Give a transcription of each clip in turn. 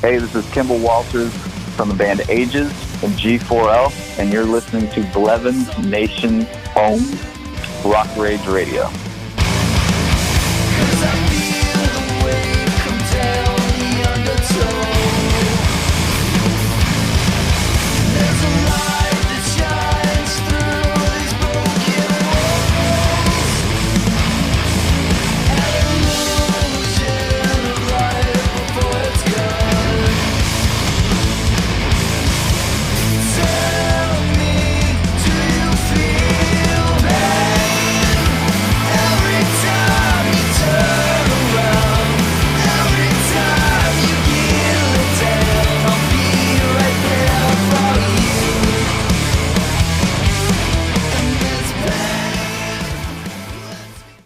Hey, this is Kemble Walters from the band Aeges and G4L, and you're listening to Blevins Nation Home Rock Rage Radio.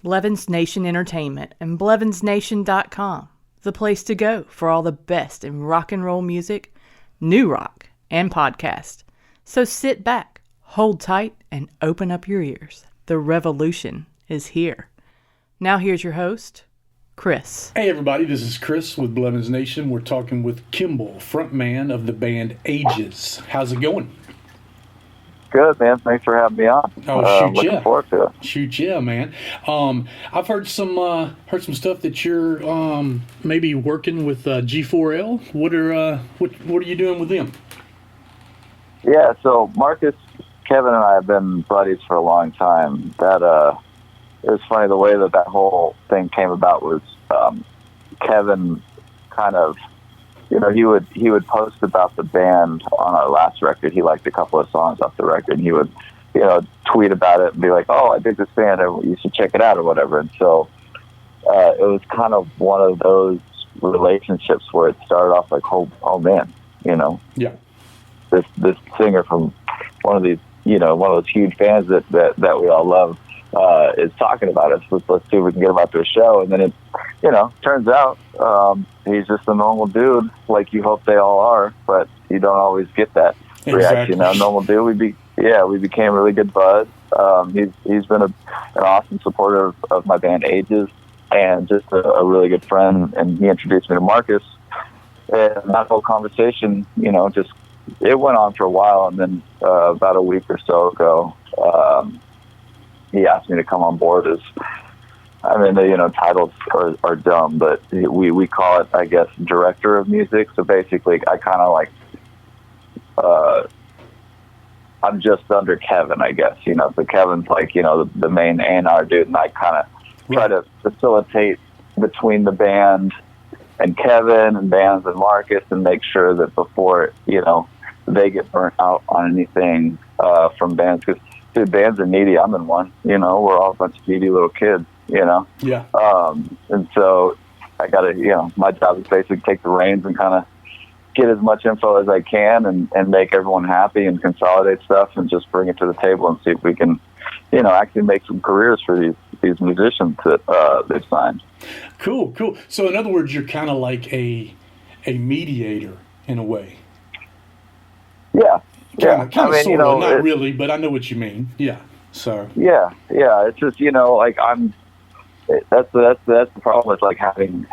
Blevins Nation Entertainment and BlevinsNation.com, the place to go for all the best in rock and roll music, new rock, and podcast. So sit back, hold tight, and open up your ears. The revolution is here. Now here's your host, Chris. Hey everybody, this is Chris with Blevins Nation. We're talking with Kemble, frontman of the band Aeges. How's it going? Good, man. Thanks for having me on. Looking forward to it. Shoot, yeah, man. I've heard some stuff that you're maybe working with G4L. What are you doing with them? Yeah, so Marcus, Kevin, and I have been buddies for a long time. That it was funny the way that whole thing came about was Kevin kind of. You know, he would post about the band on our last record. He liked a couple of songs off the record. And he would, tweet about it and be like, "Oh, I dig this band. You should check it out," or whatever. And so it was kind of one of those relationships where it started off like, "Oh man, yeah, this singer from one of these, one of those huge bands that we all love is talking about us. Let's see if we can get him out to a show." And then it, turns out he's just a normal dude, like you hope they all are, but you don't always get that reaction. Now, normal dude, we became really good buds. He's been an awesome supporter of my band Aeges, and just a really good friend. And he introduced me to Marcus. And that whole conversation, it went on for a while, and then about a week or so ago, he asked me to come on board as, titles are dumb, but we call it, I guess, director of music. So basically, I kind of like, I'm just under Kevin, I guess, so Kevin's like, the main A&R dude, and I kind of try to facilitate between the band and Kevin and bands and Marcus, and make sure that before, they get burnt out on anything from bands, because dude, bands are needy. I'm in one, we're all a bunch of needy little kids, Yeah. And so I gotta, my job is basically take the reins and kind of get as much info as I can and make everyone happy and consolidate stuff and just bring it to the table and see if we can, actually make some careers for these musicians that they've signed. Cool. So in other words, you're kind of like a mediator in a way. Yeah. Kind of sort of, not really, but I know what you mean. Yeah. So. Yeah. It's just, like that's the problem with like having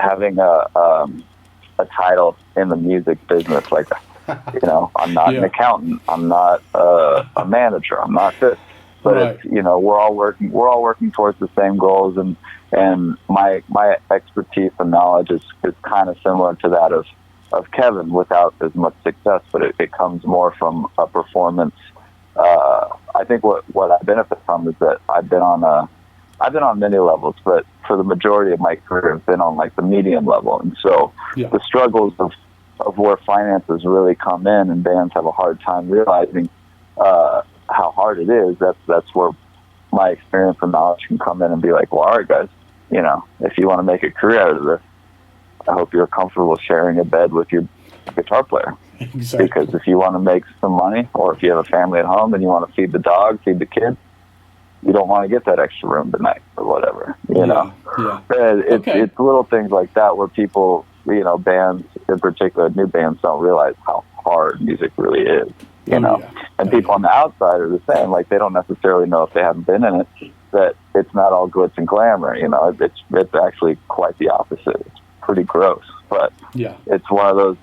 a title in the music business. Like, I'm not an accountant. I'm not a manager. I'm not this. But it's, we're all working towards the same goals, and my expertise and knowledge is kind of similar to that of Kevin, without as much success, but it comes more from a performance. I think what I benefit from is that I've been on many levels, but for the majority of my career, I've been on like the medium level, and so the struggles of where finances really come in, and bands have a hard time realizing how hard it is. That's where my experience and knowledge can come in and be like, well, all right, guys, if you want to make a career out of this, I hope you're comfortable sharing a bed with your guitar player. Exactly. Because if you want to make some money, or if you have a family at home and you want to feed the dog, feed the kids, you don't want to get that extra room tonight or whatever, Yeah. It's little things like that where people, bands in particular, new bands, don't realize how hard music really is, and people on the outside are the same. Like, they don't necessarily know, if they haven't been in it, that it's not all glitz and glamour. It's actually quite the opposite. It's pretty gross. But yeah, it's one of those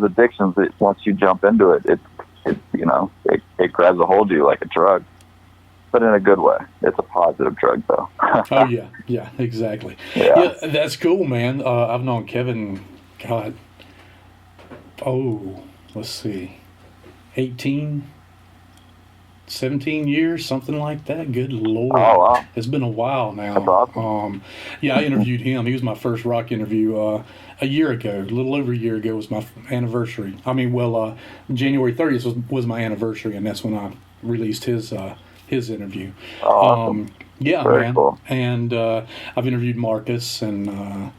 addictions that once you jump into it, it grabs a hold of you like a drug, but in a good way. It's a positive drug, though. oh yeah, exactly. Yeah. Yeah, that's cool, man. I've known Kevin, God, let's see, 18, 17 years, something like that. Good Lord. Oh, wow. It's been a while now. That's awesome. Yeah, I interviewed him. He was my first rock interview a year ago. A little over a year ago was my anniversary. I mean, January 30th was my anniversary, and that's when I released his interview. Oh, awesome. Yeah, Very man. cool. And I've interviewed Marcus and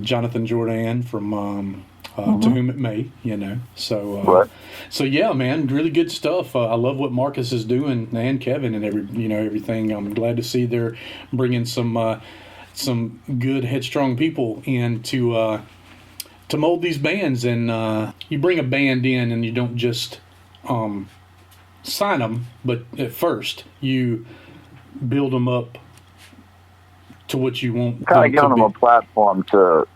Jonathan Jordan from To Whom It May, So, Right. so yeah, man, really good stuff. I love what Marcus is doing, and Kevin, and everything. I'm glad to see they're bringing some good, headstrong people in to mold these bands. And you bring a band in, and you don't just sign them, but at first you build them up to what you want. Kind of giving them a platform to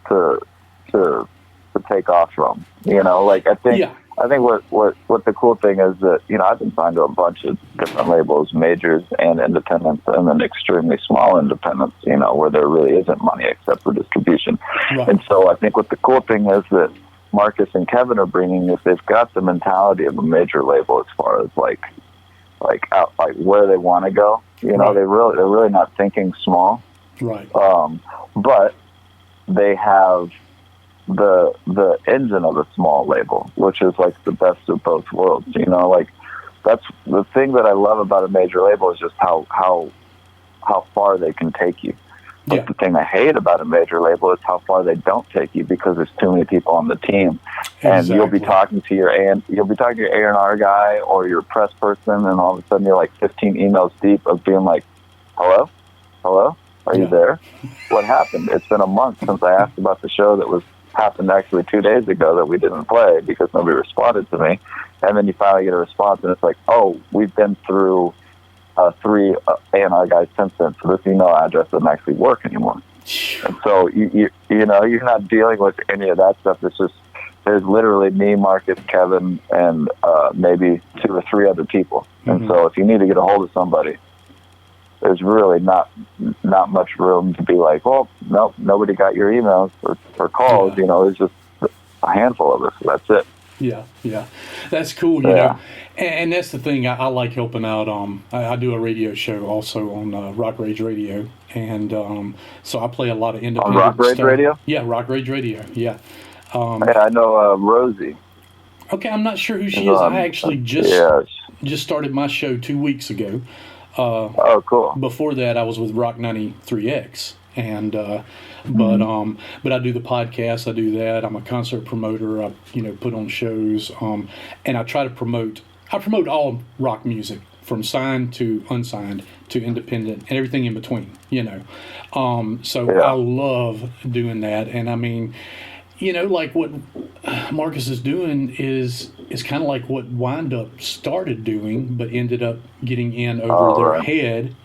take off from. Like I think what the cool thing is that I've been signed to a bunch of different labels, majors and independents, and then extremely small independents. Where there really isn't money except for distribution. Right. And so I think what the cool thing is that Marcus and Kevin are bringing is they've got the mentality of a major label as far as like where they want to go. Right. They're really not thinking small. Right. But they have the engine of a small label, which is like the best of both worlds. Like that's the thing that I love about a major label is just how far they can take you. But Yeah. the thing I hate about a major label is how far they don't take you because there's too many people on the team, and you'll be talking to your A&R guy or your press person, and all of a sudden you're like 15 emails deep of being like, "Hello, are you there? What happened? It's been a month since I asked about the show that happened actually 2 days ago that we didn't play because nobody responded to me." And then you finally get a response, and it's like, "Oh, we've been through 3 A&R guys since then, so this email address doesn't actually work anymore." And so you're not dealing with any of that stuff. It's just there's literally me, Marcus, Kevin, and maybe 2 or 3 other people. And so if you need to get a hold of somebody, there's really not much room to be like, "Well, nope, nobody got your emails or calls." Yeah. There's just a handful of us. That's it. Yeah, that's cool. You know, and that's the thing. I like helping out. I do a radio show also on Rock Rage Radio, and so I play a lot of independent on Rock Rage stuff. Radio. Yeah, Rock Rage Radio. Yeah. I know Rosie. Okay, I'm not sure who she is. I actually just started my show 2 weeks ago. Oh, cool. Before that, I was with Rock 93X, and but I do the podcast. I do that. I'm a concert promoter. I put on shows, and I try to promote. I promote all rock music from signed to unsigned to independent and everything in between. I love doing that, and I mean, like what Marcus is doing is kind of like what Wind Up started doing, but ended up getting in over their head,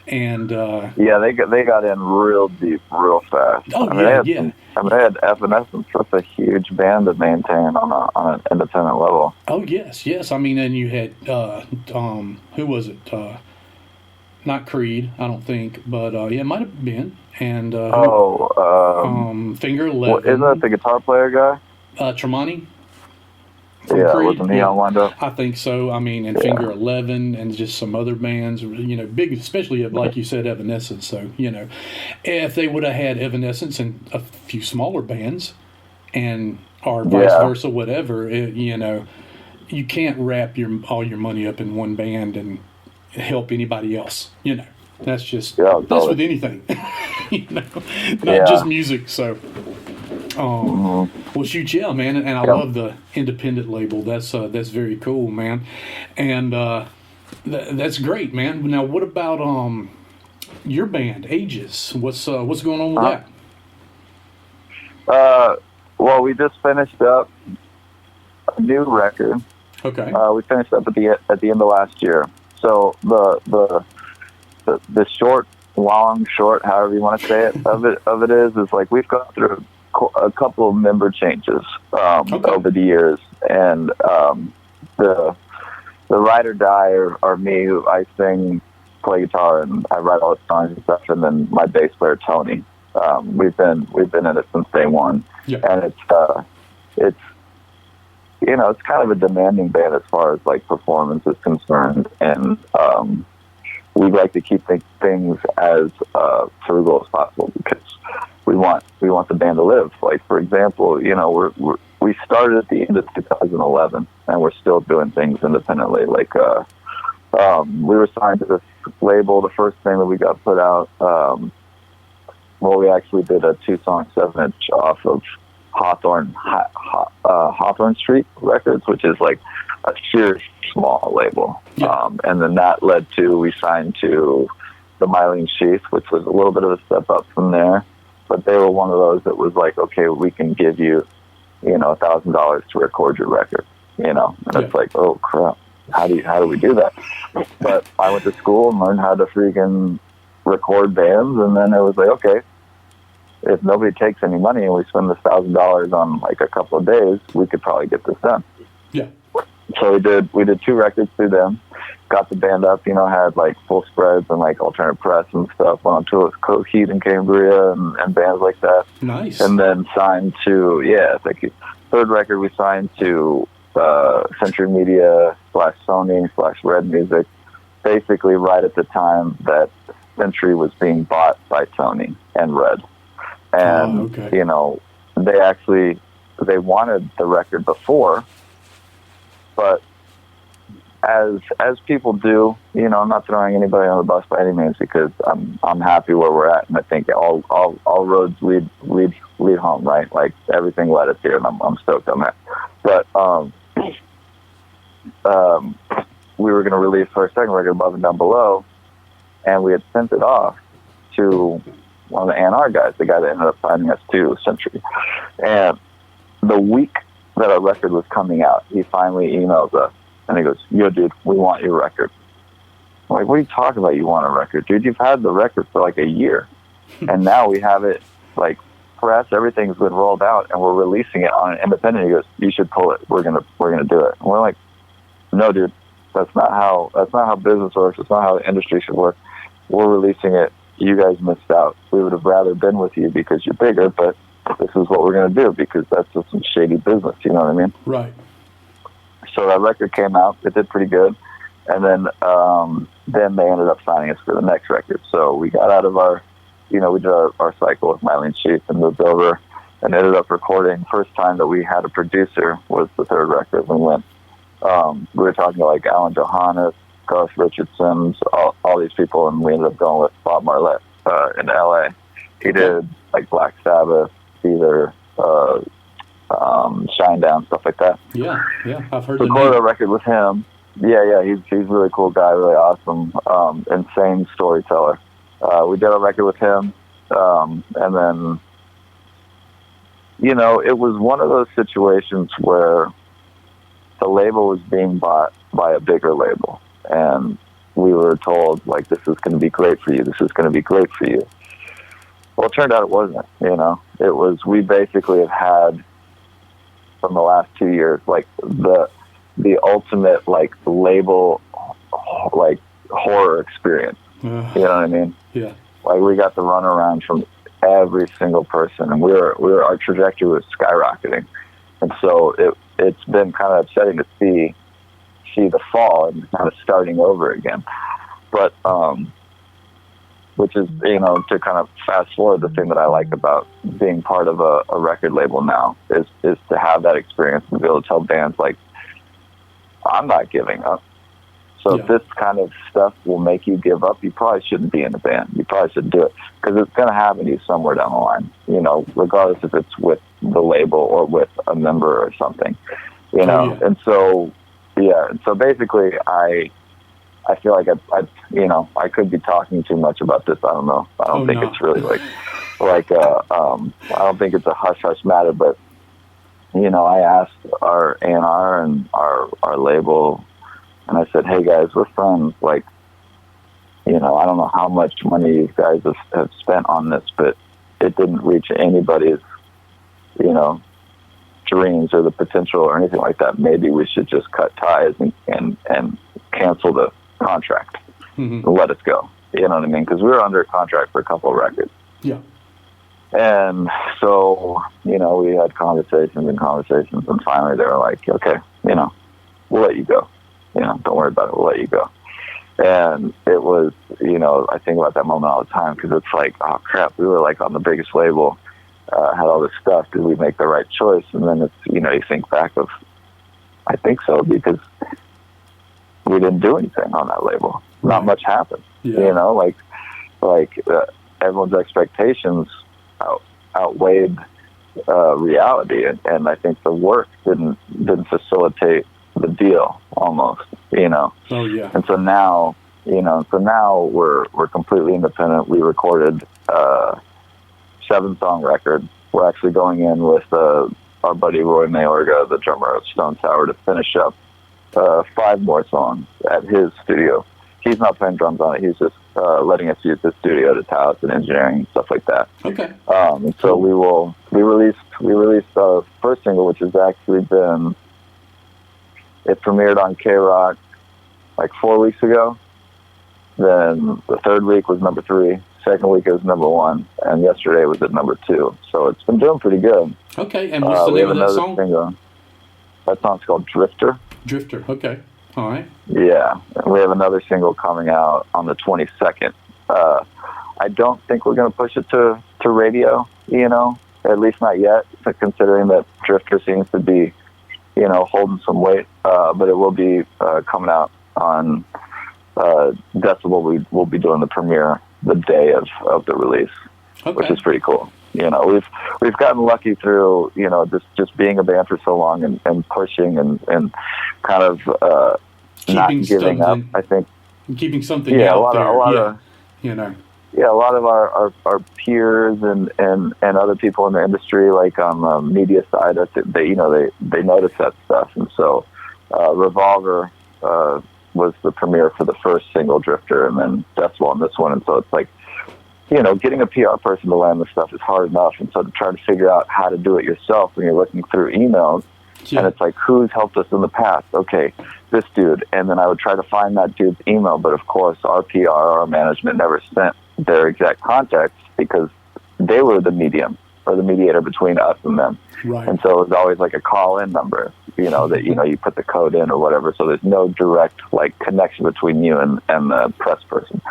and they got in real deep, real fast. They had Evanescence. That's a huge band to maintain on an independent level. Oh yes. I mean, and you had who was it? Not Creed, I don't think, but it might have been. And Finger 11. Isn't that the guitar player guy? Tremonti. Yeah, Creed? wasn't he on Wind Up? I think so. I mean, and Finger 11 and just some other bands, big, especially like you said, Evanescence. So, if they would have had Evanescence and a few smaller bands or vice versa, whatever, you can't wrap all your money up in one band and help anybody else, That's just that's with anything, not just music. So, well, shoot, yeah, man, and I love the independent label. That's very cool, man, and that's great, man. Now, what about your band, Aeges? What's going on with that? Well, we just finished up a new record. Okay. We finished up at the end of last year. So the short long, short, however you want to say it, of it is like we've gone through a couple of member changes over the years, and the ride or die are me, who I sing, play guitar, and I write all the songs and stuff, and then my bass player Tony. We've been in it since day one, and it's it's kind of a demanding band as far as like performance is concerned, and we like to keep things as frugal as possible because we want the band to live. Like, for example, we started at the end of 2011, and we're still doing things independently. Like, we were signed to this label. The first thing that we got put out, we actually did a 2-song 7-inch off of Hawthorne Street Records, which is like a sheer small label. And then that led to, we signed to the Mylene Sheath, which was a little bit of a step up from there. But they were one of those that was like, okay, we can give you, $1,000 to record your record, and it's like, oh crap, how do we do that? But I went to school and learned how to freaking record bands, and then it was like, okay, if nobody takes any money and we spend this $1,000 on like a couple of days, we could probably get this done. Yeah. So we did 2 records through them, got the band up, had like full spreads and like alternate press and stuff, went on tour with Coheed and Cambria and bands like that. Nice. And then signed to, thank you. 3rd record we signed to Century Media /Sony /Red Music, basically right at the time that Century was being bought by Sony and Red. And, they wanted the record before, but as people do, I'm not throwing anybody on the bus by any means, because I'm happy where we're at, and I think all roads lead home, right? Like, everything led us here, and I'm stoked on that. But we were going to release our 2nd record, Above and Down Below, and we had sent it off to one of the A&R guys, the guy that ended up signing us to Century. And the week that our record was coming out, he finally emails us, and he goes, "Yo, dude, we want your record." I'm like, "What are you talking about? You want a record, dude? You've had the record for like a year, and now we have it like press. Everything's been rolled out, and we're releasing it on an independent." He goes, "You should pull it. We're gonna do it." And we're like, "No, dude, that's not how business works. It's not how the industry should work. We're releasing it. You guys missed out. We would have rather been with you because you're bigger, but this is what we're going to do because that's just some shady business." You know what I mean? Right. So that record came out. It did pretty good. And then they ended up signing us for the next record. So we got out of our, we did our cycle with Mylene Sheath and moved over and ended up recording. First time that we had a producer was the 3rd record. We went, we were talking to like Alan Johannes, Garth Richardson, all these people, and we ended up going with Bob Marlette in LA. He did like Black Sabbath, either Shinedown, stuff like that. Yeah, I've heard. Recorded a record with him. Yeah, he's a really cool guy, really awesome, insane storyteller. We did a record with him, and then it was one of those situations where the label was being bought by a bigger label. And we were told, like, this is going to be great for you. This is going to be great for you. Well, it turned out it wasn't, It was, we basically have had, from the last 2 years, like, the ultimate, like, label, like, horror experience. You know what I mean? Yeah. Like, we got the runaround from every single person, and our trajectory was skyrocketing. And so it's been kind of upsetting to see the fall and kind of starting over again. But which is, to kind of fast forward, the thing that I like about being part of a record label now is to have that experience and be able to tell bands, like, I'm not giving up. So if this kind of stuff will make you give up, you probably shouldn't be in the band. You probably should do it, because it's going to happen to you somewhere down the line, regardless if it's with the label or with a member or something, And so, and so basically I feel like I could be talking too much about this. I don't know. I don't think it's really I don't think it's a hush-hush matter, but, I asked our A&R and our label, and I said, "Hey guys, we're friends. Like, I don't know how much money you guys have spent on this, but it didn't reach anybody's, dreams or the potential or anything like that. Maybe we should just cut ties and cancel the contract and let us go. You know what I mean? Because we were under contract for a couple of records. Yeah. And so, we had conversations, and finally they were like, okay, we'll let you go. Don't worry about it. We'll let you go. And it was, I think about that moment all the time, because it's like, oh crap, we were like on the biggest label, had all this stuff. Did we make the right choice? And then it's, you think back of, I think so, because we didn't do anything on that label. Right. Not much happened. Yeah. Everyone's expectations outweighed reality, and I think the work didn't facilitate the deal almost. Oh yeah. And so now, we're completely independent. We recorded a 7-song record. We're actually going in with our buddy Roy Mayorga, the drummer of Stone Sour, to finish up 5 more songs at his studio. He's not playing drums on it. He's just letting us use his studio to tie out and engineering and stuff like that. Okay. And so we released our first single, which has actually been, it premiered on K-Rock like 4 weeks ago. Then the third week was number 3. Second week it was number 1, and yesterday was at number 2. So it's been doing pretty good. Okay. And what's the name of that song? Single. That song's called Drifter. Drifter. Okay. All right. Yeah, and we have another single coming out on the 22nd. I don't think we're going to push it to radio, at least not yet, considering that Drifter seems to be, holding some weight. But it will be coming out on Decibel. We'll be doing the premiere the day of the release, okay. Which is pretty cool. We've gotten lucky through, just being a band for so long and pushing and kind of not giving up. I think keeping something out there. A lot of our peers and other people in the industry, like on the media side, they notice that stuff. And so Revolver was the premiere for the first single, Drifter, and then Decibel on this one. And so it's like, getting a PR person to land this stuff is hard enough. And so to try to figure out how to do it yourself when you're looking through emails, and it's like, who's helped us in the past? Okay, this dude. And then I would try to find that dude's email. But of course, our PR, our management never sent their exact contacts because they were the medium or the mediator between us and them. Right. And so it was always like a call-in number, that, you put the code in or whatever. So there's no direct connection between you and the press person.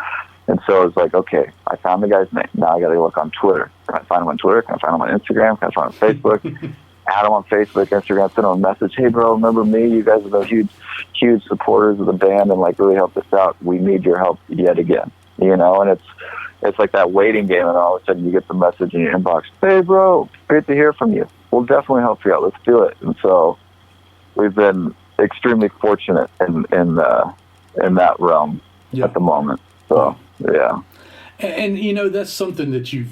And so it's like, okay, I found the guy's name. Now I got to look on Twitter. Can I find him on Twitter? Can I find him on Instagram? Can I find him on Facebook? Add him on Facebook, Instagram, send him a message. Hey, bro, remember me? You guys are the huge supporters of the band and really helped us out. We need your help yet again. And it's like that waiting game, and all of a sudden you get the message in your inbox. Hey, bro, great to hear from you. We'll definitely help you out. Let's do it. And so we've been extremely fortunate in that realm at the moment. So. Yeah, and that's something that you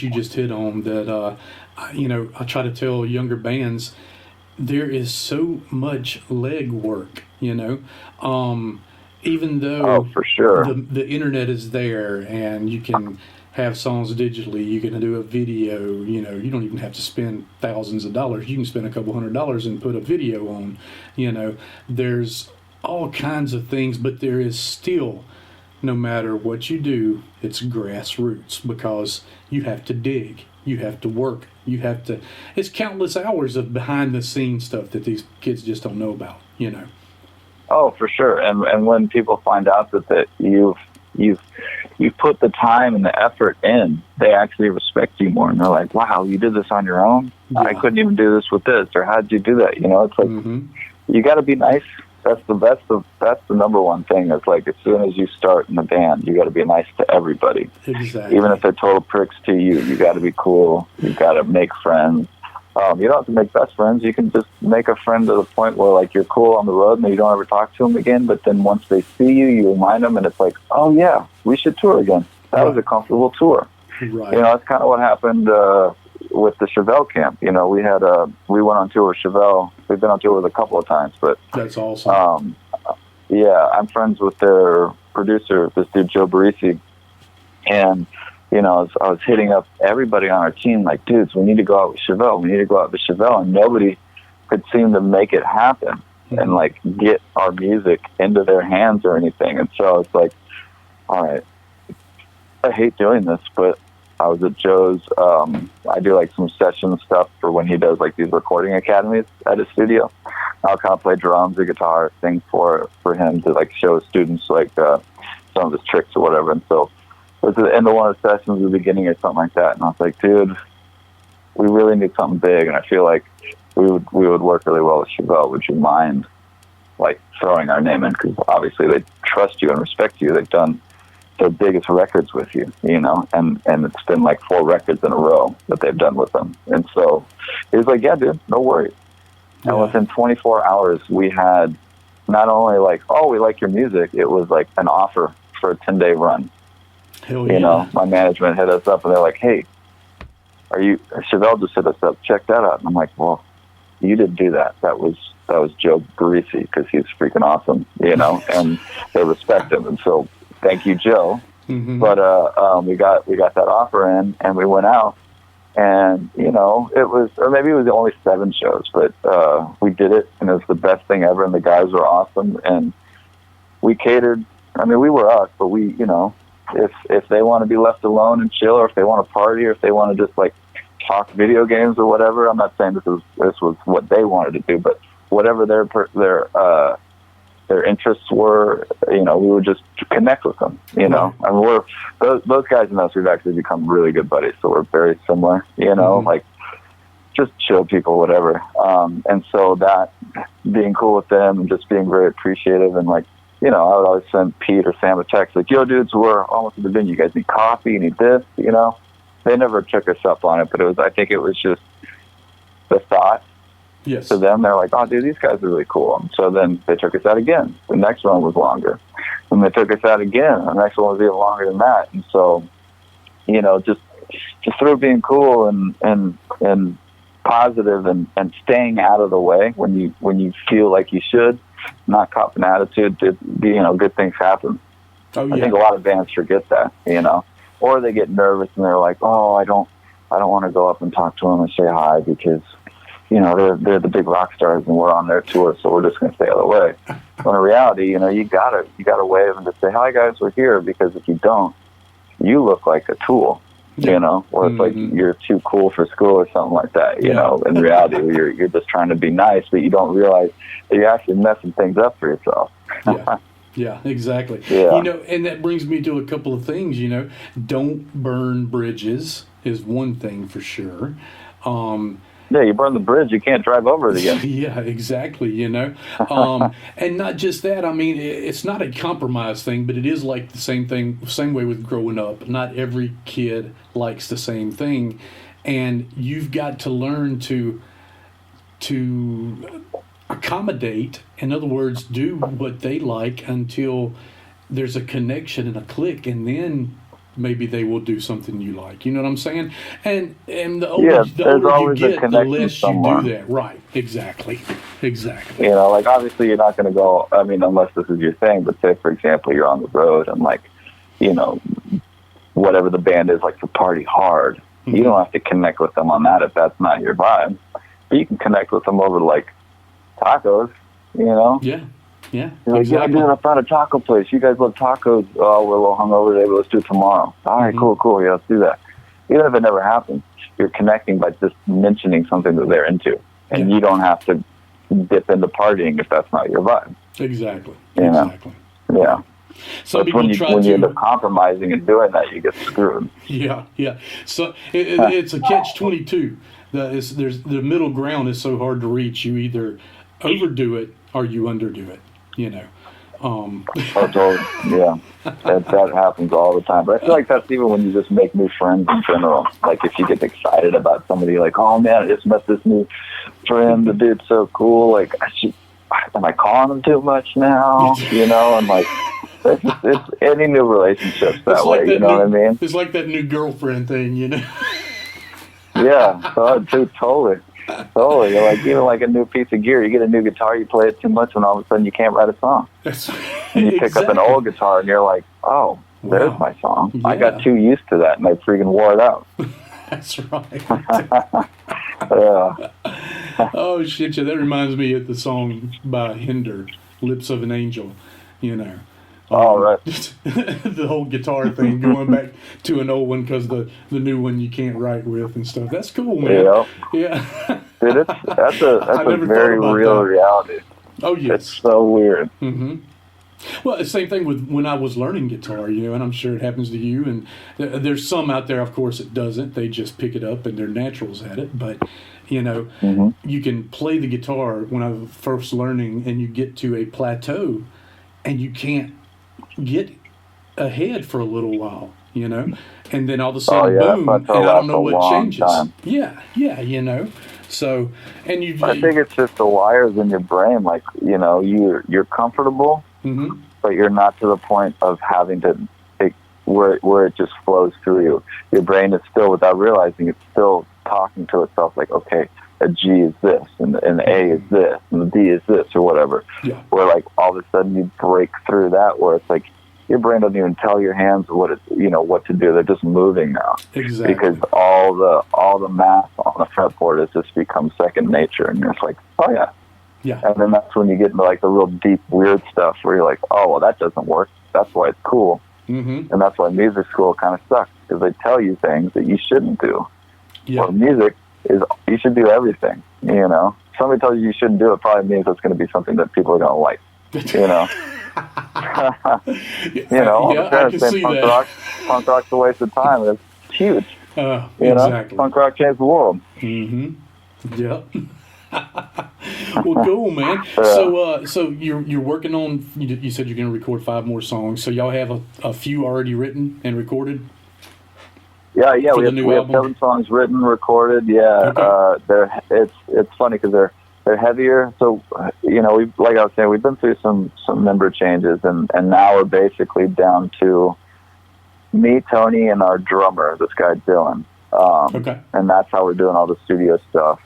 just hit on. That I try to tell younger bands, there is so much leg work. Even though for sure the internet is there and you can have songs digitally, you can do a video. You don't even have to spend thousands of dollars. You can spend a couple $100s and put a video on. There's all kinds of things, but there is still, no matter what you do, it's grassroots, because you have to dig, you have to work, it's countless hours of behind the scenes stuff that these kids just don't know about, Oh, for sure. And when people find out that you've put the time and the effort in, they actually respect you more. And they're like, wow, you did this on your own? Yeah. I couldn't even do this with this. Or how'd you do that? It's like, you got to be nice. That's the number one thing. It's like, as soon as you start in the band, you got to be nice to everybody. Exactly. Even if they're total pricks to you, you got to be cool. You got to make friends. You don't have to make best friends. You can just make a friend to the point where you're cool on the road and you don't ever talk to them again. But then once they see you, you remind them, and it's like, oh yeah, we should tour again. That was a comfortable tour. Right. That's kind of what happened with the Chevelle camp. We went on tour with Chevelle. We've been on tour with a couple of times, but that's awesome. I'm friends with their producer, this dude Joe Barisi, and you know, I was hitting up everybody on our team, like, dudes, we need to go out with Chevelle. We need to go out with Chevelle, and nobody could seem to make it happen and like get our music into their hands or anything. And so it's like, all right, I hate doing this, but I was at Joe's. I do like some session stuff for when he does like these recording academies at his studio. I'll kind of play drums or guitar, sing for him to like show students like some of his tricks or whatever. And so it was the end of one of the sessions, the beginning or something like that. And I was like, dude, we really need something big, and I feel like we would work really well with Chevelle. Would you mind like throwing our name in? Because obviously they trust you and respect you. They've done their biggest records with you, you know, and it's been like 4 records in a row that they've done with them. And so he was like, yeah, dude, no worries. And within 24 hours, we had not only like, oh, we like your music, it was like an offer for a 10-day run. Hell yeah. You know, my management hit us up and they're like, hey, Chevelle just hit us up, check that out. And I'm like, well, you didn't do that. That was Joe Barisi, because he's freaking awesome, you know, and they respect him. And so thank you, Joe. Mm-hmm. But we got that offer in, and we went out, and you know, it was, or maybe it was only 7 shows, but we did it, and it was the best thing ever, and the guys were awesome, and we catered. I mean, we were us, but we, you know, if they want to be left alone and chill, or if they want to party, or if they want to just like talk video games or whatever. I'm not saying this was what they wanted to do, but whatever their interests were, you know, we would just connect with them, you know. I mean, those guys and us, we've actually become really good buddies, so we're very similar, you know, like just chill people, whatever. And so that being cool with them and just being very appreciative, and like, you know, I would always send Pete or Sam a text like, yo, dudes, we're almost at the venue. You guys need coffee? You need this? You know? They never took us up on it, but I think it was just the thought. Yes. To them, they're like, oh, dude, these guys are really cool. And so then they took us out again. The next one was longer. And they took us out again. The next one was even longer than that. And so, you know, just through being cool and positive and staying out of the way when you feel like you should, not cop an attitude, you know, good things happen. Oh, yeah. I think a lot of bands forget that, you know, or they get nervous and they're like, oh, I don't want to go up and talk to them and say hi because, you know, they're the big rock stars and we're on their tour, so we're just going to stay out of the way. When in reality, you know, you gotta wave and just say, hi guys, we're here, because if you don't, you look like a tool. You know, or it's like you're too cool for school or something like that. You know, in reality, you're just trying to be nice, but you don't realize that you're actually messing things up for yourself. Yeah, exactly. Yeah. You know, and that brings me to a couple of things. You know, don't burn bridges is one thing for sure. Yeah, you burn the bridge, you can't drive over it again. Yeah, exactly, you know. And not just that, I mean, it's not a compromise thing, but it is like the same way with growing up. Not every kid likes the same thing. And you've got to learn to accommodate, in other words, do what they like until there's a connection and a click, and then maybe they will do something you like. You know what I'm saying? And the older you get, the less you do that. Right. Exactly. You know, like obviously you're not going to go, I mean, unless this is your thing, but say, for example, you're on the road and like, you know, whatever the band is, like to party hard. Mm-hmm. You don't have to connect with them on that if that's not your vibe. But you can connect with them over like tacos, you know? Yeah. Yeah, you're like, exactly. Yeah, dude, I found a taco place. You guys love tacos. Oh, we're a little hungover today, but let's do it tomorrow. All right, cool. Yeah, let's do that. Even if it never happens, you're connecting by just mentioning something that they're into. And you don't have to dip into partying if that's not your vibe. Exactly. You know? Yeah. Some people when you end up compromising and doing that, you get screwed. Yeah. So it's a catch-22. The middle ground is so hard to reach. You either overdo it or you underdo it. You know. Yeah, that happens all the time. But I feel like that's even when you just make new friends in general. Like if you get excited about somebody, like, oh man, I just met this new friend. The dude's so cool. Like, am I calling him too much now? You know, and like it's any new relationships that way. You know what I mean? It's like that new girlfriend thing, you know. Yeah, totally. You're like, even like a new piece of gear, you get a new guitar, you play it too much, and all of a sudden you can't write a song. And you pick up an old guitar and you're like, oh, there's my song. Yeah. I got too used to that and I freaking wore it out. That's right. Yeah. Oh, shit, yeah, that reminds me of the song by Hinder, Lips of an Angel, you know. Right. The whole guitar thing, going back to an old one because the new one you can't write with and stuff. That's cool, man. Yeah. Dude, that's a very real reality. Oh, yes. It's so weird. Mm-hmm. Well, the same thing with when I was learning guitar, you know, and I'm sure it happens to you. And there's some out there, of course, it doesn't. They just pick it up and they're naturals at it. But, you know, you can play the guitar when I was first learning and you get to a plateau and you can't get ahead for a little while, you know, and then all of a sudden, boom, and I don't know what changes. Time. Yeah, you know. So, and I think it's just the wires in your brain, like, you know, you're comfortable, but you're not to the point of having to where it just flows through you. Your brain is still, without realizing, it's still talking to itself, like, okay, a G is this, and the A is this, and the D is this, or whatever. Yeah. Where, like, all of a sudden you break through that, where it's like your brain doesn't even tell your hands what to do. They're just moving now. Exactly. Because all the math on the fretboard has just become second nature, and you're just like, oh yeah. Yeah. And then that's when you get into like the real deep, weird stuff where you're like, oh well, that doesn't work. That's why it's cool. And that's why music school kind of sucks, because they tell you things that you shouldn't do. Yeah. Well, music is, you should do everything, you know. If somebody tells you should do it, probably means it's going to be something that people are going to like, you know. You know, yeah, I can see that. Punk rock's a waste of time. It's huge. You exactly. know, punk rock changed the world. Yep. Well, cool, man. So you're working on. You said you're going to record 5 more songs. So y'all have a few already written and recorded. Yeah. We have 7 songs written, recorded. Yeah. Okay. It's funny because they're heavier. So, you know, like I was saying, we've been through some member changes, and now we're basically down to me, Tony, and our drummer, this guy Dylan. And that's how we're doing all the studio stuff.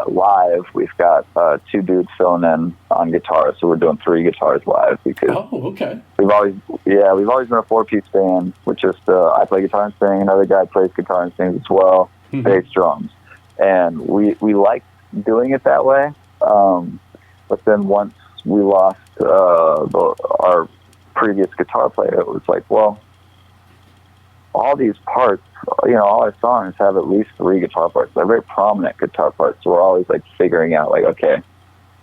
Live, we've got 2 dudes filling in on guitar, so we're doing 3 guitars live because we've always been a 4-piece band, which is I play guitar and sing, another guy plays guitar and sings as well, bass, drums, and we like doing it that way. But then once we lost our previous guitar player, it was like, well, all these parts, you know, all our songs have at least 3 guitar parts. They're very prominent guitar parts. So we're always like figuring out, like, okay,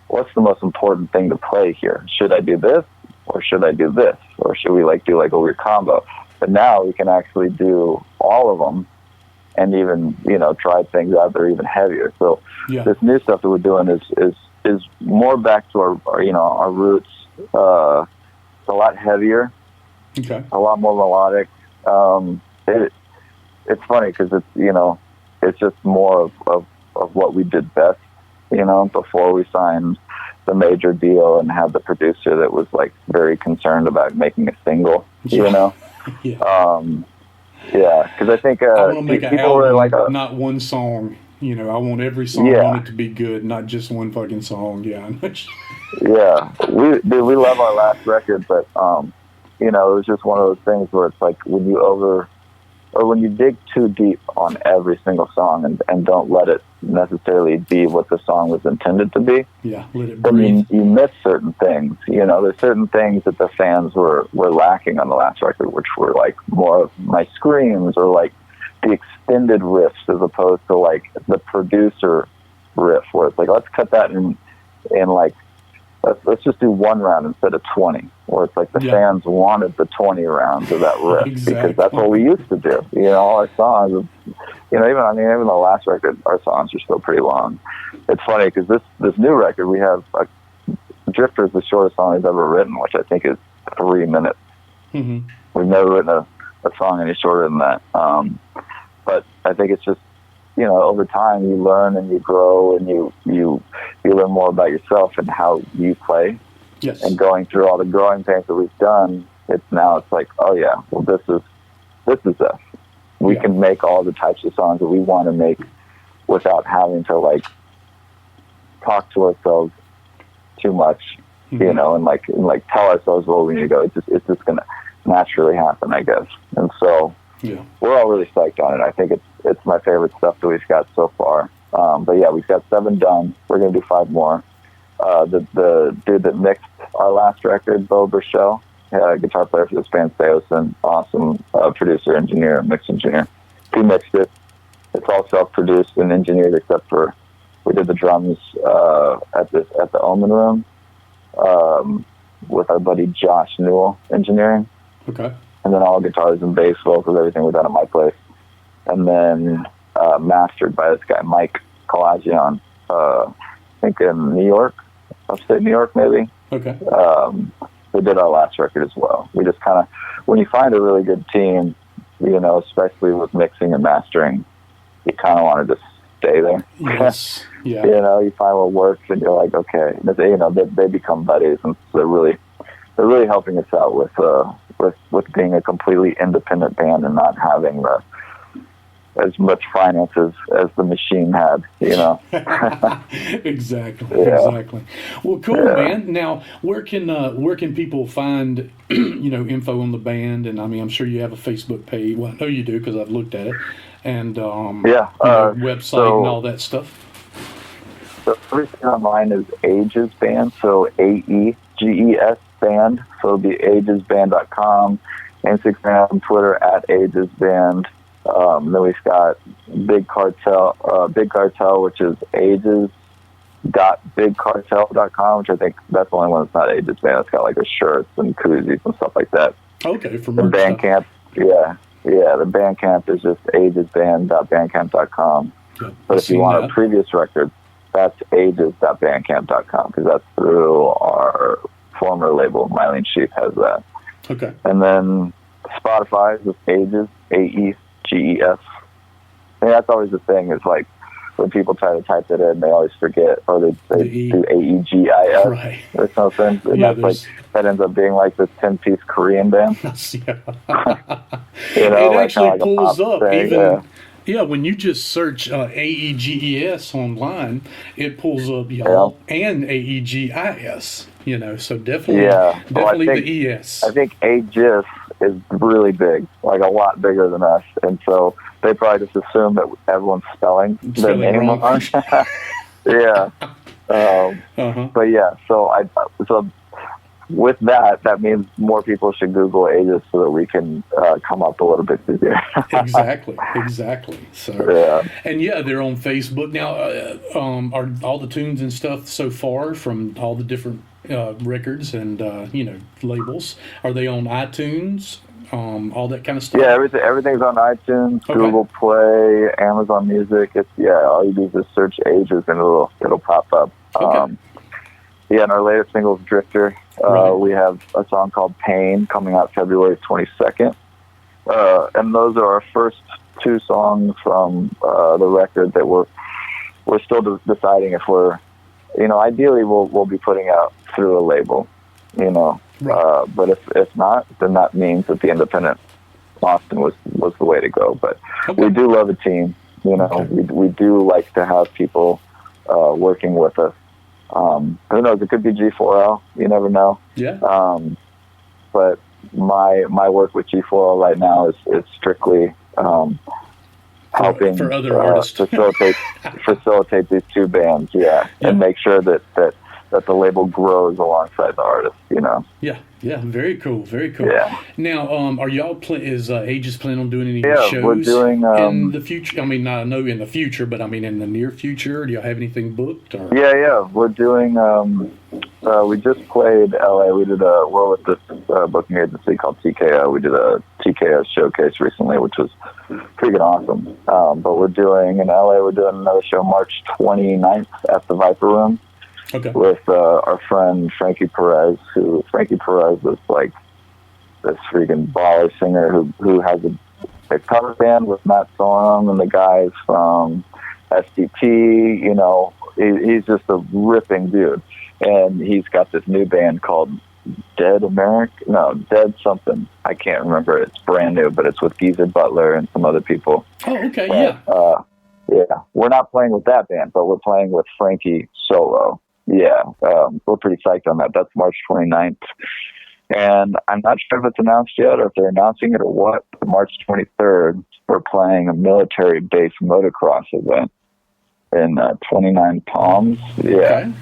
what's the most important thing to play here? Should I do this, or should I do this, or should we like do like a weird combo? But now we can actually do all of them, and even, you know, try things out that are even heavier. So this new stuff that we're doing is more back to our you know, our roots. It's a lot heavier, a lot more melodic. It's funny because it's, you know, it's just more of what we did best, you know, before we signed the major deal and had the producer that was like very concerned about making a single, you know. Because I think I want to make an album, really like not one song. You know, I want every song on it to be good, not just one fucking song. Yeah. We love our last record, but you know, it was just one of those things where it's like when you dig too deep on every single song and don't let it necessarily be what the song was intended to be. Yeah, let it breathe. Then you miss certain things. You know, there's certain things that the fans were lacking on the last record, which were like more of my screams or like the extended riffs as opposed to like the producer riff, where it's like, let's cut that in like, let's just do 1 round instead of 20, where it's like the fans wanted the 20 rounds of that riff because that's what we used to do. You know, all our songs, you know, even the last record, our songs are still pretty long. It's funny because this new record, we have Drifter is the shortest song we've ever written, which I think is 3 minutes. We've never written a song any shorter than that. But I think it's just, you know, over time you learn and you grow and you learn more about yourself and how you play. Yes. And going through all the growing pains that we've done, it's like, oh yeah, well this is us. We can make all the types of songs that we want to make without having to like talk to ourselves too much you know, and like tell ourselves where we need to go. It's just going to naturally happen, I guess. And so we're all really psyched on it. I think it's my favorite stuff that we've got so far. But yeah, we've got 7 done. We're going to do 5 more. The dude that mixed our last record, Bo Burchell, guitar player for this band, Theosin, awesome producer, engineer, mix engineer. He mixed it. It's all self-produced and engineered, except for we did the drums at the Omen Room with our buddy Josh Newell engineering. Okay. And then all guitars and bass, vocals, everything was done at my place. And then mastered by this guy Mike Kalajian, I think in New York, upstate New York maybe. Okay. Who did our last record as well. We just kind of, when you find a really good team, you know, especially with mixing and mastering, you kind of want to just stay there. Yes. Yeah. You know, you find what works, and you're like, okay. You know, they become buddies, and so they're really helping us out with being a completely independent band and not having as much finances as the machine had, you know. Exactly. Yeah. Exactly. Well, cool, man. Now, where can people find you know, info on the band? And I mean, I'm sure you have a Facebook page. Well, I know you do because I've looked at it. And you know, website and all that stuff. So everything online is Aeges Band, so AEGES Band. So it'll be aegesband.com, Instagram, Twitter at Aeges Band. Then we've got Big Cartel, which is aeges.bigcartel.com, which I think that's the only one that's not Aeges Band. It's got like the shirts and koozies and stuff like that. Okay, from the Bandcamp, the Bandcamp is just aegesband.bandcamp.com. But if you want a previous record, that's aeges.bandcamp.com, because that's through our former label. Mylene Sheath has that. Okay. And then Spotify is just Aeges, AEGES. And that's always the thing, is like when people try to type it in, they always forget, or they do AEGIS right. or something. And that's like, that ends up being like this 10-piece Korean band. You know, it actually pulls up thing, even. Yeah, when you just search AEGES online, it pulls up y'all and AEGIS. You know, so definitely, definitely the ES. I think Aegis is really big, like a lot bigger than us, and so they probably just assume that everyone's spelling their name wrong. Yeah. But yeah, so with that means more people should Google Aegis so that we can come up a little bit easier. Exactly. So, and they're on Facebook now. Are all the tunes and stuff so far from all the different records and you know, labels? Are they on iTunes? All that kind of stuff. Yeah, everything's on iTunes, Google Play, Amazon Music. It's all you do is just search Aeges and it'll pop up. And our latest single is Drifter. We have a song called Pain coming out February 22nd. And those are our first 2 songs from the record that we're still deciding if we're, you know, ideally we'll be putting out through a label, you know. But if not, then that means that the independent Austin was the way to go. But we do love a team, you know. We do like to have people working with us. Who knows? It could be G4L. You never know. Yeah. But my work with G4L right now is strictly helping for other artists facilitate these 2 bands. And make sure that the label grows alongside the artist. You know. Yeah. Very cool. Yeah. Now, are y'all is Aeges planning on doing any shows we're doing, in the future? I mean, I know in the future, but I mean in the near future. Do y'all have anything booked? Or? Yeah. We're doing. We just played LA. We did we're with this booking agency called TKO. We did a TKO showcase recently, which was freaking awesome. But we're doing in LA. We're doing another show March 29th at the Viper Room. With our friend Frankie Perez, Frankie Perez is like this freaking baller singer who has a cover band with Matt Sorum and the guys from STP. You know, he's just a ripping dude, and he's got this new band called Dead something. I can't remember. It's brand new, but it's with Geezer Butler and some other people. Oh, okay, but, we're not playing with that band, but we're playing with Frankie solo. yeah, we're pretty psyched on that. That's March 29th. And I'm not sure if it's announced yet or if they're announcing it or what. But March 23rd, we're playing a military-based motocross event in 29 Palms. Yeah. Okay.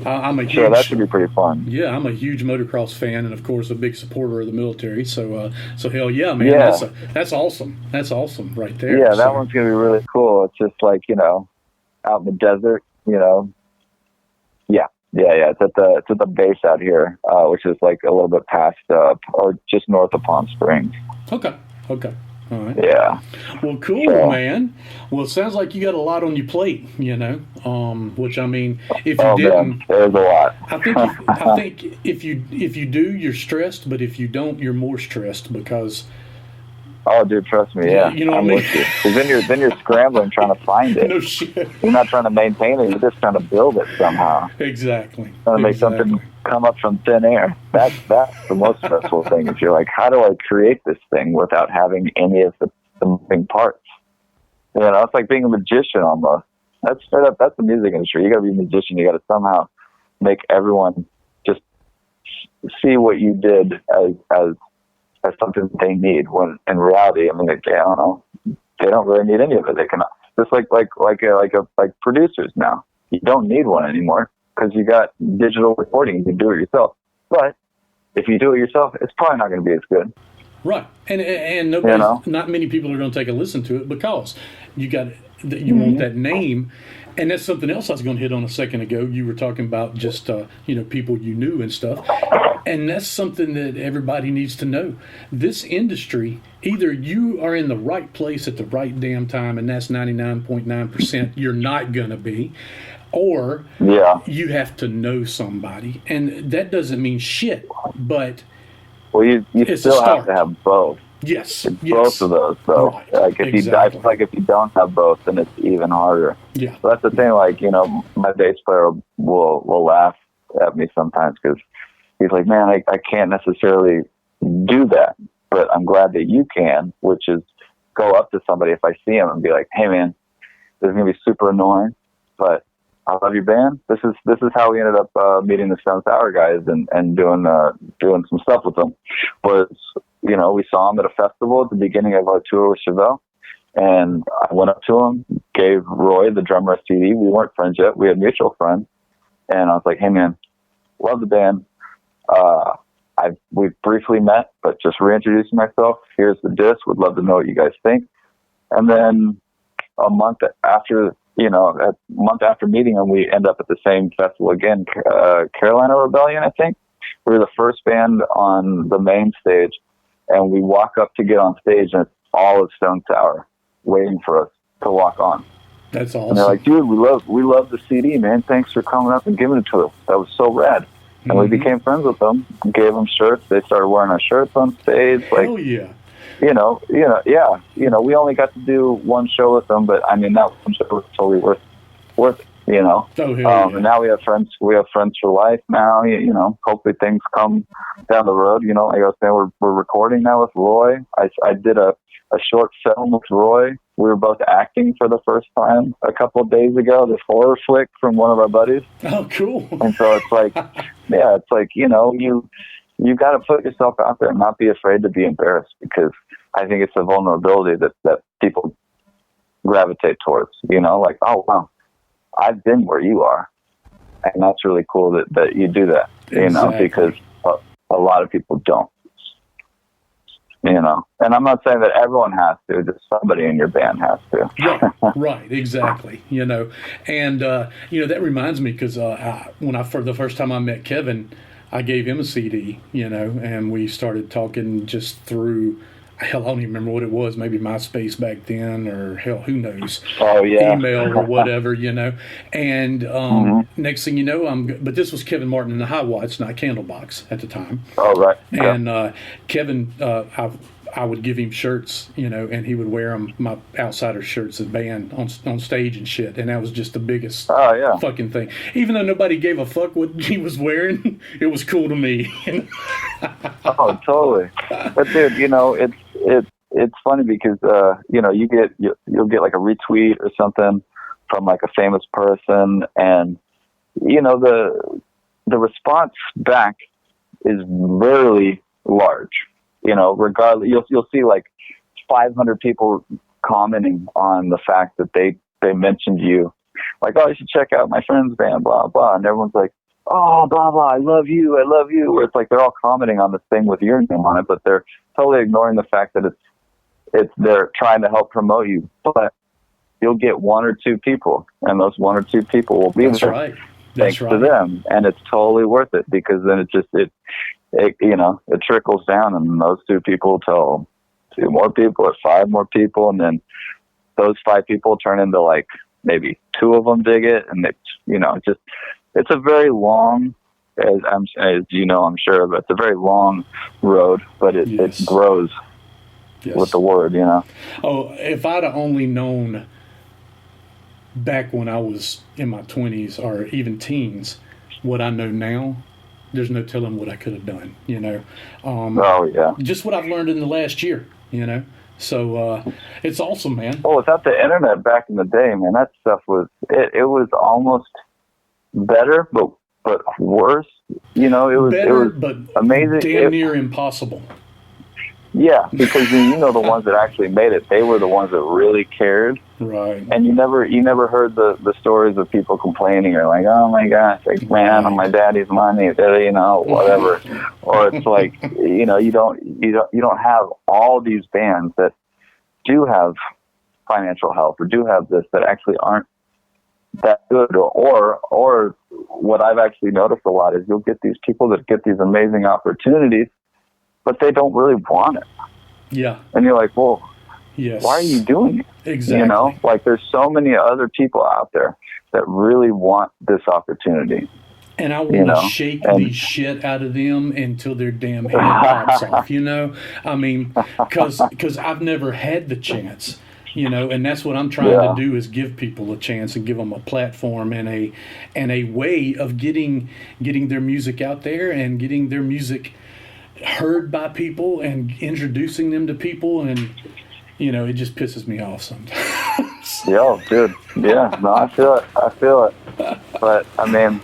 I'm a huge, so that should be pretty fun. Yeah, I'm a huge motocross fan, and of course a big supporter of the military. So hell yeah, man. Yeah. That's awesome. That's awesome right there. Yeah, that one's gonna be really cool. It's just like, out in the desert, Yeah. It's at the base out here, which is like a little bit past or just north of Palm Springs. Okay. All right. Yeah. Well, cool, man. Well, it sounds like you got a lot on your plate, which I mean, if you didn't, man, there's a lot. I think if you do, you're stressed, but if you don't, you're more stressed because. Oh, dude, trust me. Yeah, you know what I mean. Because then you're scrambling trying to find it. No shit. You're not trying to maintain it. You're just trying to build it somehow. Exactly. Trying to make something come up from thin air. That's the most stressful thing. Is you're like, how do I create this thing without having any of the moving parts? It's like being a magician almost. That's straight up. That's the music industry. You got to be a magician. You got to somehow make everyone just see what you did as something they need, when in reality, I mean, I don't know, they don't really need any of it. They can just like producers now. You don't need one anymore because you got digital recording. You can do it yourself. But if you do it yourself, it's probably not going to be as good. Right, and not many people are going to take a listen to it because you want that name. And that's something else I was going to hit on a second ago. You were talking about just, people you knew and stuff. And that's something that everybody needs to know. This industry, either you are in the right place at the right damn time, and that's 99.9% you're not going to be, or you have to know somebody. And that doesn't mean shit, but well, you still have to have both. Yes. Both of those. So, right. like, if you don't have both, then it's even harder. Yeah. So that's the thing. Like, my bass player will laugh at me sometimes because he's like, "Man, I can't necessarily do that, but I'm glad that you can." Which is go up to somebody if I see him and be like, "Hey, man, this is gonna be super annoying, but I love your band. This is how we ended up meeting the Seventh Hour guys and doing some stuff with them. Was we saw him at a festival at the beginning of our tour with Chevelle, and I went up to him, gave Roy, the drummer, a CD. We weren't friends yet. We had mutual friends, and I was like, "Hey, man, love the band. We've briefly met, but just reintroducing myself. Here's the disc. Would love to know what you guys think." And then a month after meeting him, we end up at the same festival again, Carolina Rebellion, I think. We were the first band on the main stage, and we walk up to get on stage, and it's all of Stone Sour waiting for us to walk on. That's awesome. And they're like, "Dude, we love the CD, man. Thanks for coming up and giving it to us. That was so rad." And we became friends with them, gave them shirts. They started wearing our shirts on stage. Hell yeah. We only got to do one show with them, but I mean, that one show was totally worth it, Oh, hell yeah. And now we have friends for life now, hopefully things come down the road, like I was saying, we're recording now with Roy. I did a short film with Roy. We were both acting for the first time a couple of days ago, this horror flick from one of our buddies. Oh, cool. And so it's like, you got to put yourself out there and not be afraid to be embarrassed, because I think it's a vulnerability that people gravitate towards, like, "Oh, wow, I've been where you are." And that's really cool that you do that, Exactly. Because a lot of people don't, and I'm not saying that everyone has to, just somebody in your band has to. Right, exactly. And that reminds me, because for the first time I met Kevin, I gave him a CD, and we started talking just through, hell, I don't even remember what it was, maybe MySpace back then, or hell, who knows? Oh, yeah. Email or whatever, And next thing you know, but this was Kevin Martin in the High Watts, not Candlebox at the time. Oh, right. Yeah. And Kevin, I would give him shirts, and he would wear them, my Outsiders shirts as band on stage and shit. And that was just the biggest fucking thing. Even though nobody gave a fuck what he was wearing, it was cool to me. Oh, totally. But dude, it's funny because you'll get like a retweet or something from like a famous person, and the response back is really large. Regardless, you'll see like 500 people commenting on the fact that they mentioned you, like, oh, you should check out my friend's band, blah blah, and everyone's like, oh, blah blah, I love you. Where it's like they're all commenting on this thing with your name on it, but they're totally ignoring the fact that it's they're trying to help promote you. But you'll get one or two people, and those one or two people will be That's there. right. Thanks to them, and it's totally worth it, because then it trickles down, and those two people tell 2 more people or 5 more people, and then those 5 people turn into like maybe 2 of them dig it, and it's a very long, as you know, I'm sure, but it's a very long road, but it grows with the word, Oh, if I'd have only known back when I was in my 20s or even teens what I know now, there's no telling what I could have done, just what I've learned in the last year, so it's awesome, man. Well, without the internet back in the day, man, that stuff was almost better but worse, it was but amazing, damn near impossible. Yeah, because the ones that actually made it, they were the ones that really cared. Right. And you never heard the stories of people complaining or like, oh my gosh, I ran on my daddy's money, whatever. Or it's like, you don't have all these bands that do have financial help or do have this that actually aren't that good. Or what I've actually noticed a lot is you'll get these people that get these amazing opportunities, but they don't really want it. Yeah. And you're like, well, yes. Why are you doing it? Exactly. Like there's so many other people out there that really want this opportunity. And I want to shake the shit out of them until their damn head pops off, I mean, because I've never had the chance, and that's what I'm trying to do, is give people a chance and give them a platform and a way of getting their music out there and getting their music heard by people and introducing them to people, and it just pisses me off sometimes. Yo, dude. Yeah, no, I feel it. But I mean,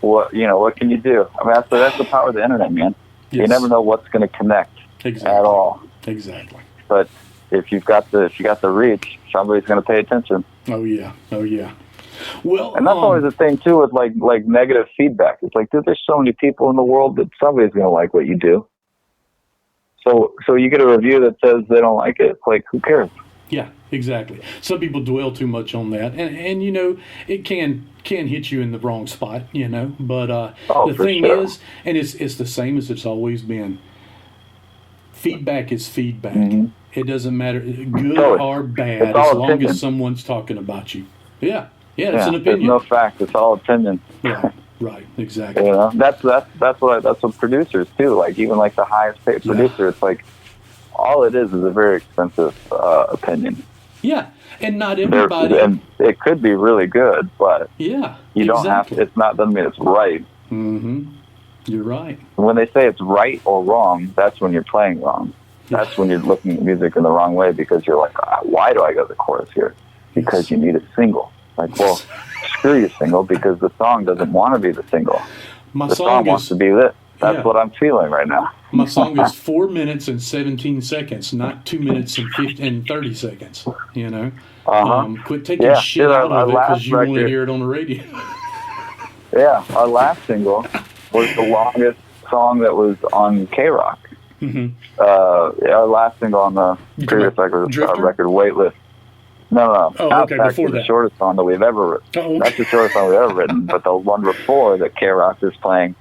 what can you do? I mean, that's the power of the internet, man. Yes. You never know what's going to connect at all. Exactly. But if you got the reach, somebody's going to pay attention. Oh yeah. Well, and that's always the thing too with like negative feedback. It's like, dude, there's so many people in the world that somebody's going to like what you do. So you get a review that says they don't like it. It's like, who cares? Yeah, exactly. Some people dwell too much on that, and it can hit you in the wrong spot, But the thing is, and it's the same as it's always been. Feedback is feedback. Mm-hmm. It doesn't matter, good or bad, as long as someone's talking about you. Yeah, it's an opinion. There's no fact. It's all opinion. Right, exactly. That's what producers too. Like even like the highest paid producer, it's like all it is a very expensive opinion. Yeah, and not everybody. And it could be really good, but you don't have to. It's not doesn't mean it's right. Mm-hmm. You're right. When they say it's right or wrong, that's when you're playing wrong. That's when you're looking at music in the wrong way, because you're like, why do I go to the chorus here? Because you need a single. Like, well, screw your single, because the song doesn't want to be the single. The song wants to be lit. That's what I'm feeling right now. My song is 4 minutes and 17 seconds, not 2 minutes and 30 seconds. Quit taking shit out of it because you want to hear it on the radio. Yeah, our last single was the longest song that was on K-Rock. Mm-hmm. Our last single on the previous record, Waitlist. No. Oh, that's okay, before the shortest song that we've ever written. Oh, okay. That's the shortest song we've ever written. But the one before that K-Rock is playing,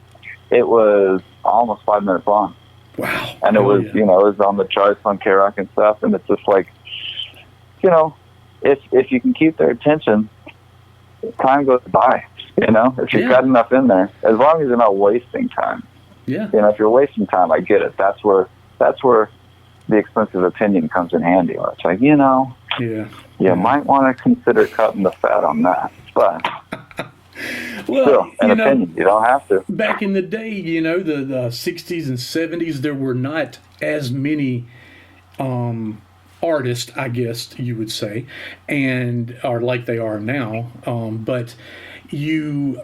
it was almost 5 minutes long. Wow. And it was, it was on the charts on K-Rock and stuff. And it's just like, if you can keep their attention, time goes by. If you've got enough in there, as long as you're not wasting time. Yeah. If you're wasting time, I get it. That's where the expensive opinion comes in handy. Where it's like, you might want to consider cutting the fat on that. But well, still, an opinion. You don't have to. Back in the day, the 60s and 70s, there were not as many artists, I guess you would say, or like they are now. But you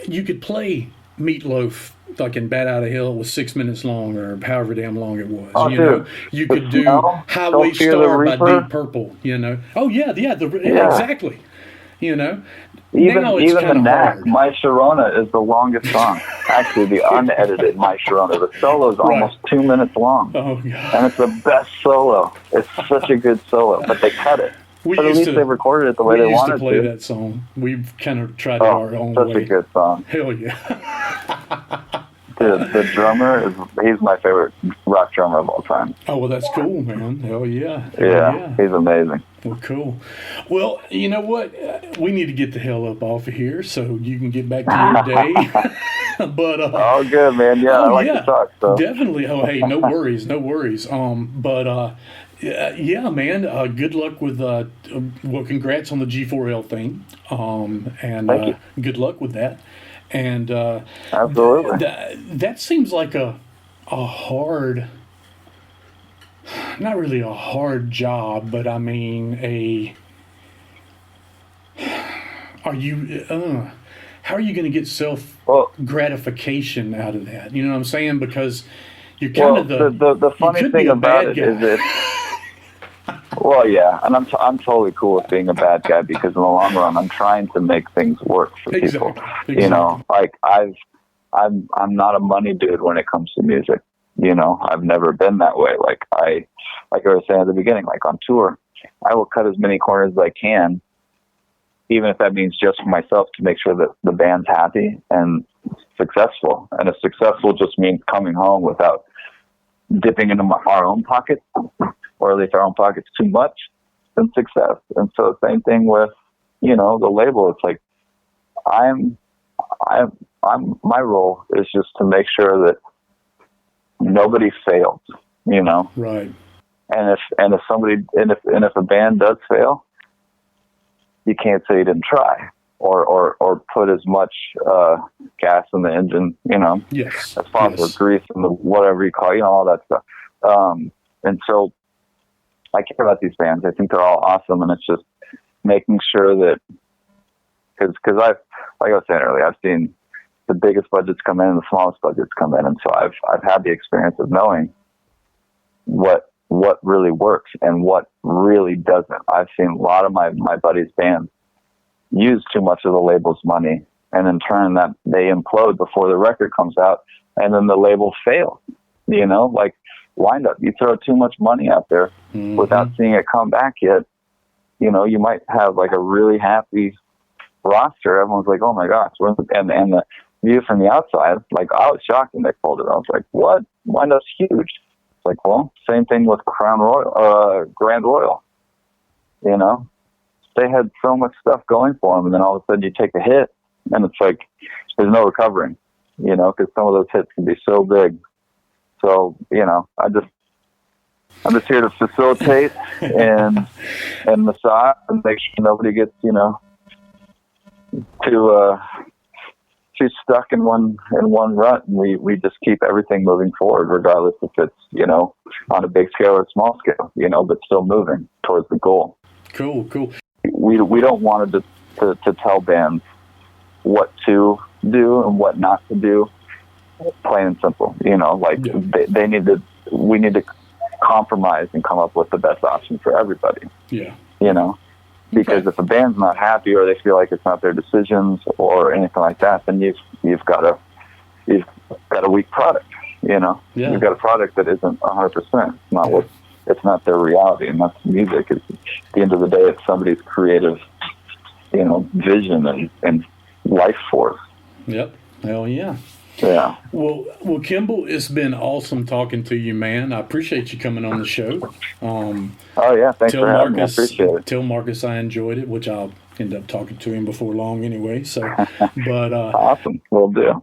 could play Meatloaf like in Bat Out of Hell was 6 minutes long or however damn long it was. Oh, you dude, know, you could do Highway Don't Fear the Star by Reaper. Deep Purple. You know, oh yeah, exactly. You know, Even now it's the kind of Knack, hard. My Sharona is the longest song. Actually, the unedited My Sharona. The solo is almost 2 minutes long. Oh God. And it's the best solo. It's such a good solo, but they cut it. But at least they recorded it the way they wanted to. We used to play that song. We've kind of tried it our own way. Such a good song. Hell yeah. The drummer he's my favorite rock drummer of all time. Oh, well, that's cool, man. Hell yeah. Yeah, he's amazing. Well, cool. Well, you know what? We need to get the hell up off of here so you can get back to your day. But oh, good, man. Yeah, I like to talk. So. Definitely. Oh, hey, no worries. Yeah, man. Good luck with congrats on the G4L thing. And Thank you. Good luck with that. And absolutely, that seems like a hard, not really a hard job, but I mean how are you going to get self gratification out of that? You know what I'm saying? Because you're kind of the funny thing about it is that. Well, yeah, and I'm totally cool with being a bad guy because in the long run, I'm trying to make things work for people. Exactly. You know, like I'm not a money dude when it comes to music. You know, I've never been that way. Like I was saying at the beginning, like on tour, I will cut as many corners as I can, even if that means just for myself to make sure that the band's happy and successful. And if successful just means coming home without dipping into our own pockets, or at least our own pockets too much, then success. And so same thing with, you know, the label. It's like my role is just to make sure that nobody fails, you know. Right. And if a band does fail, you can't say you didn't try or put as much gas in the engine, you know. Yes. As possible, grease and whatever you call it, you know, all that stuff. And so I care about these bands. I think they're all awesome, and it's just making sure that because like I was saying earlier, I've seen the biggest budgets come in and the smallest budgets come in, and so I've had the experience of knowing what really works and what really doesn't. I've seen a lot of my buddies' bands use too much of the label's money, and in turn that they implode before the record comes out, and then the label fails. You know, like wind up. You throw too much money out there without seeing it come back yet. You know, you might have like a really happy roster. Everyone's like, "Oh my gosh!" And the view from the outside, like I was shocked when they pulled it. I was like, "What? Wind up's huge." It's like, well, same thing with Grand Royal. You know, they had so much stuff going for them, and then all of a sudden you take a hit, and it's like there's no recovering. You know, because some of those hits can be so big. So, you know, I'm just here to facilitate and massage and make sure nobody gets, you know, too stuck in one rut. And we just keep everything moving forward, regardless if it's, you know, on a big scale or a small scale, you know, but still moving towards the goal. Cool. We don't want to tell bands what to do and what not to do. Plain and simple, you know, like we need to compromise and come up with the best option for everybody. Yeah. You know, because if a band's not happy or they feel like it's not their decisions or anything like that, then you've got a weak product, you know. Yeah. You've got a product that isn't 100%. It's not their reality, and that's music. At the end of the day, it's somebody's creative, you know, vision and life force. Yep. Hell yeah. Yeah. Well, Kemble, it's been awesome talking to you, man. I appreciate you coming on the show. Oh yeah, thanks for having me. I appreciate it. Tell Marcus I enjoyed it, which I'll end up talking to him before long anyway. So, but awesome, will do.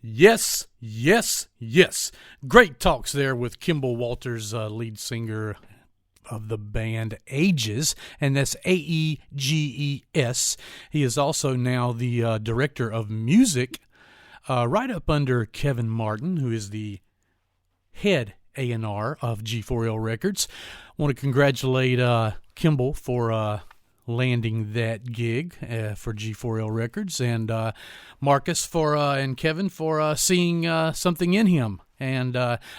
Yes. Great talks there with Kemble Walters, lead singer of the band Aeges, and that's Aeges. He is also now the director of music, right up under Kevin Martin, who is the head A&R of G4L Records. I want to congratulate Kemble for landing that gig for G4L Records, and Marcus and Kevin for seeing something in him, and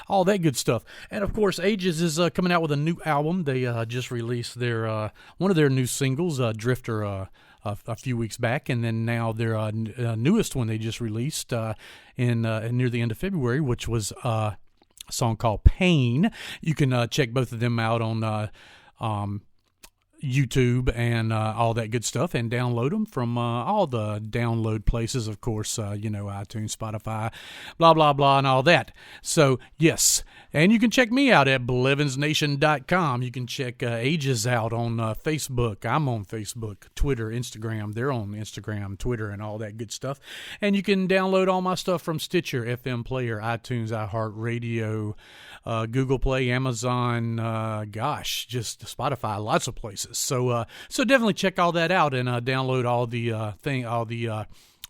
all that good stuff. And of course, Aeges is coming out with a new album. They just released their one of their new singles, Drifter, a few weeks back, and then now their newest one they just released in near the end of February, which was a song called Pain. You can check both of them out on YouTube and all that good stuff, and download them from all the download places, of course, iTunes, Spotify, blah, blah, blah, and all that. So, yes. And you can check me out at blevinsnation.com. You can check Aeges out on Facebook. I'm on Facebook, Twitter, Instagram. They're on Instagram, Twitter, and all that good stuff. And you can download all my stuff from Stitcher, FM Player, iTunes, iHeartRadio, Google Play, Amazon, just Spotify, lots of places. So definitely check all that out and download all the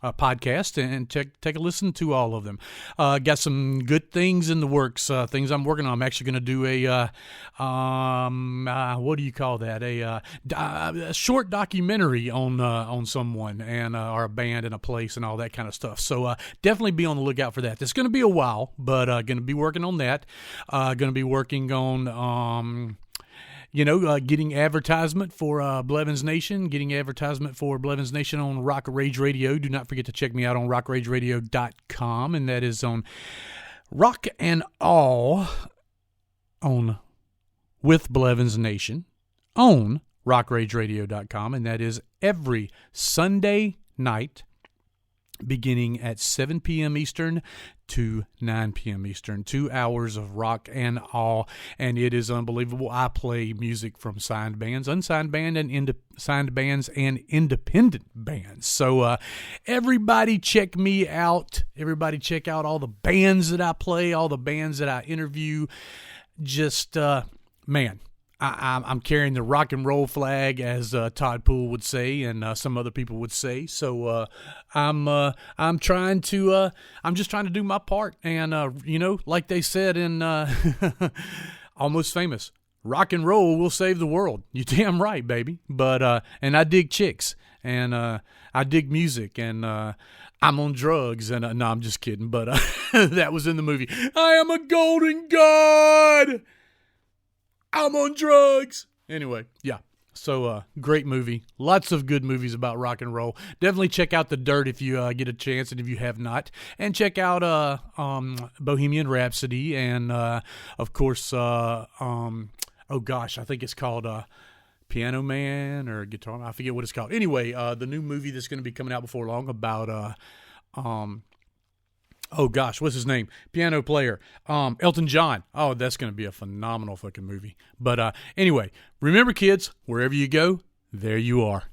podcast and take a listen to all of them. Got some good things in the works, things I'm working on. I'm actually going to do what do you call that? A short documentary on someone and or a band and a place and all that kind of stuff. So definitely be on the lookout for that. It's going to be a while, but going to be working on that. Going to be working on getting advertisement for Blevins Nation, getting advertisement for Blevins Nation on Rock Rage Radio. Do not forget to check me out on rockrageradio.com, and that is on Rock and All on with Blevins Nation on rockrageradio.com, and that is every Sunday night beginning at 7 p.m. Eastern to 9 p.m. Eastern. 2 hours of rock and all, and it is unbelievable. I play music from signed bands, unsigned band, and signed bands and independent bands. So everybody check me out. Everybody check out all the bands that I play, all the bands that I interview. Just, man, I'm carrying the rock and roll flag, as Todd Poole would say, and some other people would say. So I'm just trying to do my part, and like they said in Almost Famous, rock and roll will save the world. You damn right, baby. But and I dig chicks, and I dig music, and I'm on drugs, and no, I'm just kidding. But that was in the movie. I am a golden god. I'm on drugs. Anyway, yeah. So, great movie. Lots of good movies about rock and roll. Definitely check out The Dirt if you get a chance, and if you have not. And check out Bohemian Rhapsody, and, of course, I think it's called Piano Man or Guitar Man. I forget what it's called. Anyway, the new movie that's going to be coming out before long about what's his name? Piano player. Elton John. Oh, that's going to be a phenomenal fucking movie. But anyway, remember, kids, wherever you go, there you are.